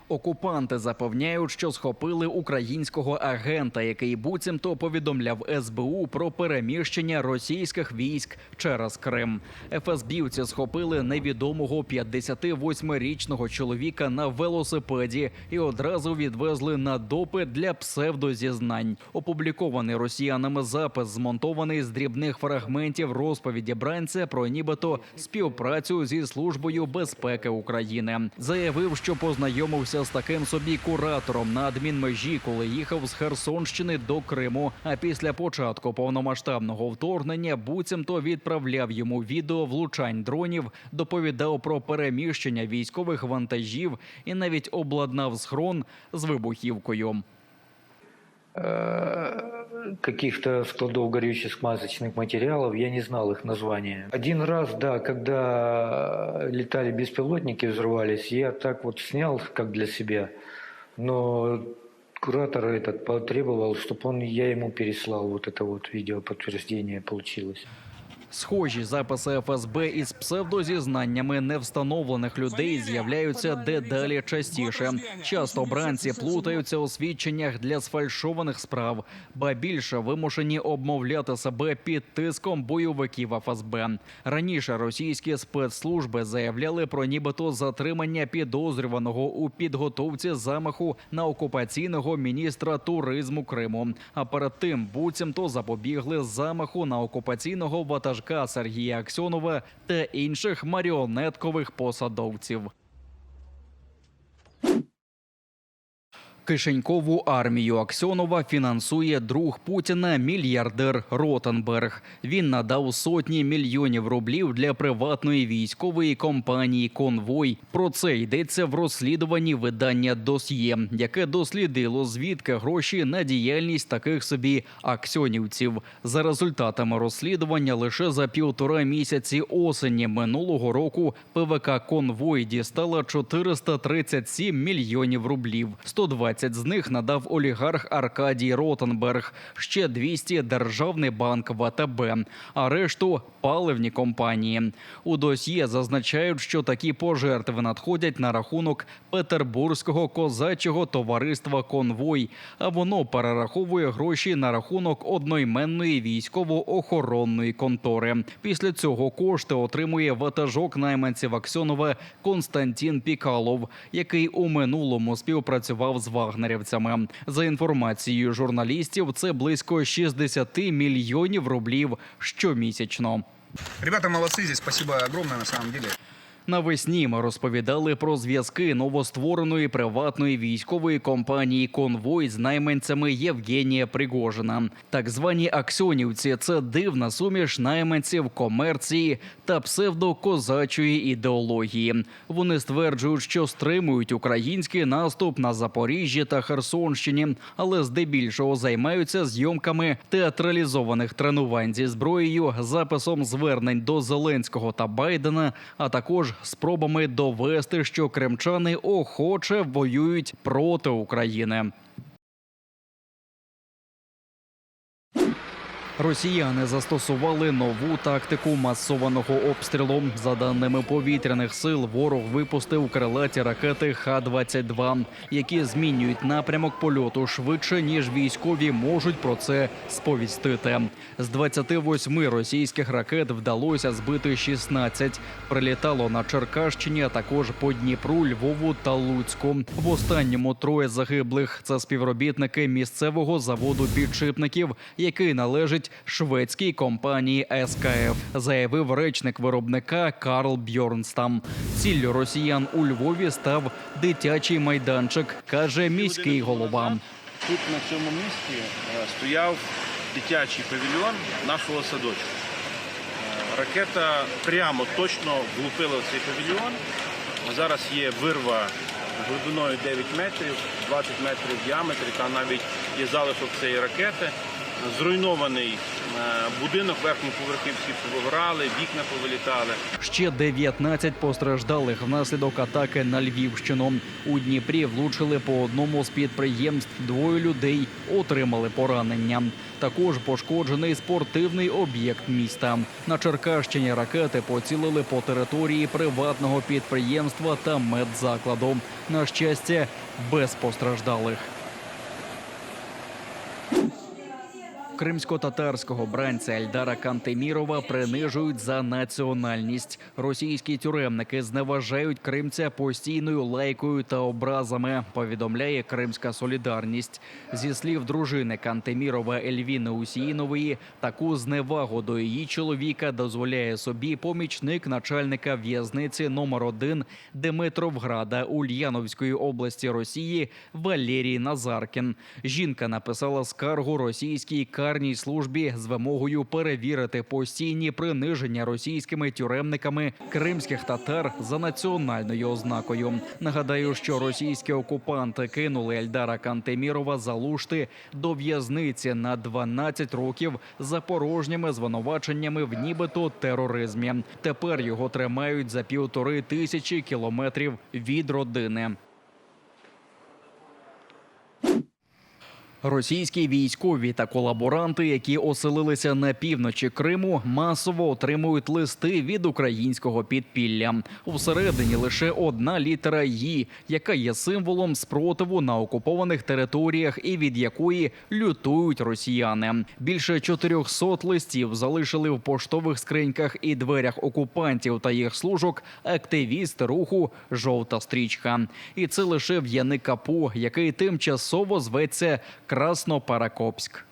Окупанти запевняють, що схопили українського агента, який буцімто повідомляв СБУ про переміщення російських військ через Крим. ФСБівці схопили невідомого 58-річного чоловіка на велосипеді і одразу відвезли на допит для псевдозізнань. Опублікований росіянами запис змонтований з дрібних фрагментів розповіді бранця про нібито співпрацю зі Службою безпеки України. Заявив, що познайомився з таким собі куратором на адмінмежі, коли їхав з Херсонщини до Криму, а після початку повномасштабного вторгнення буцімто відправляв йому відео влучань дронів, доповідав про переміщення військових вантажів і навіть обладнав схрон з вибухівкою. Каких-то складов горючих смазочных материалов, я не знал их названия. Один раз, да, когда летали беспилотники, взрывались, я так вот снял, как для себя, но куратор этот потребовал, чтобы я ему переслал вот это вот видео, подтверждение получилось. Схожі записи ФСБ із псевдозізнаннями невстановлених людей з'являються дедалі частіше. Часто бранці плутаються у свідченнях для сфальшованих справ, ба більше вимушені обмовляти себе під тиском бойовиків ФСБ. Раніше російські спецслужби заявляли про нібито затримання підозрюваного у підготовці замаху на окупаційного міністра туризму Криму. А перед тим буцімто запобігли замаху на окупаційного ватажка Сергія Аксьонова та інших маріонеткових посадовців. Кишенькову армію Аксьонова фінансує друг Путіна – мільярдер Ротенберг. Він надав сотні мільйонів рублів для приватної військової компанії «Конвой». Про це йдеться в розслідуванні видання «Досьє», яке дослідило, звідки гроші на діяльність таких собі аксьонівців. За результатами розслідування лише за 1,5 місяці осені минулого року ПВК «Конвой» дістала 437 мільйонів рублів. 120 з них надав олігарх Аркадій Ротенберг, ще 200 – Державний банк ВТБ, а решту – паливні компанії. У досьє зазначають, що такі пожертви надходять на рахунок Петербурзького козачого товариства «Конвой», а воно перераховує гроші на рахунок одноіменної військово-охоронної контори. Після цього кошти отримує ватажок найманців Аксьонова Константин Пікалов, який у минулому співпрацював з вагнерівцями. За інформацією журналістів, це близько 60 мільйонів рублів щомісячно. Ребята молодцы, здесь спасибо огромное на самом деле. Навесні ми розповідали про зв'язки новоствореної приватної військової компанії «Конвой» з найманцями Євгенія Пригожина. Так звані аксьонівці – це дивна суміш найманців, комерції та псевдокозачої ідеології. Вони стверджують, що стримують український наступ на Запоріжжі та Херсонщині, але здебільшого займаються зйомками театралізованих тренувань зі зброєю, записом звернень до Зеленського та Байдена, а також спробами довести, що кримчани охоче воюють проти України. Росіяни застосували нову тактику масованого обстрілу. За даними повітряних сил, ворог випустив крилаті ракети Х-22, які змінюють напрямок польоту швидше, ніж військові можуть про це сповістити. З 28 російських ракет вдалося збити 16. Прилітало на Черкащині, а також по Дніпру, Львову та Луцьку. В останньому 3 загиблих – це співробітники місцевого заводу підшипників, який належить шведській компанії СКФ, заявив речник виробника Карл Бьорнстам. Ціллю росіян у Львові став дитячий майданчик, каже міський голова. Тут на цьому місці стояв дитячий павільйон нашого садочку. Ракета прямо точно влупила в цей павільйон. Зараз є вирва глибиною 9 метрів, 20 метрів в діаметрі, та навіть є залишок цієї ракети. Зруйнований Будинок верхніх поверхів всі повигорали, вікна повилітали. Ще 19 постраждалих внаслідок атаки на Львівщину. У Дніпрі влучили по одному з підприємств. 2 людей отримали поранення. Також пошкоджений спортивний об'єкт міста. На Черкащині ракети поцілили по території приватного підприємства та медзакладу. На щастя, без постраждалих. Кримсько-татарського бранця Ельдара Кантемірова принижують за національність. Російські тюремники зневажають кримця постійною лайкою та образами, повідомляє Кримська Солідарність. Зі слів дружини Кантемірова Ельвіни Усіїнової, таку зневагу до її чоловіка дозволяє собі помічник начальника в'язниці номер 1 Димитровграда Ульяновської області Росії Валерій Назаркін. Жінка написала скаргу російській карній службі з вимогою перевірити постійні приниження російськими тюремниками кримських татар за національною ознакою. Нагадаю, що російські окупанти кинули Ельдара Кантемірова за лушти до в'язниці на 12 років за порожніми звинуваченнями в нібито тероризмі. Тепер його тримають за 1500 кілометрів від родини. Російські військові та колаборанти, які оселилися на півночі Криму, масово отримують листи від українського підпілля. Усередині лише одна літера «Ї», яка є символом спротиву на окупованих територіях і від якої лютують росіяни. Більше 400 листів залишили в поштових скриньках і дверях окупантів та їх служок активісти руху «Жовта стрічка». І це лише в Яникапу, який тимчасово зветься Краснопаракопськ.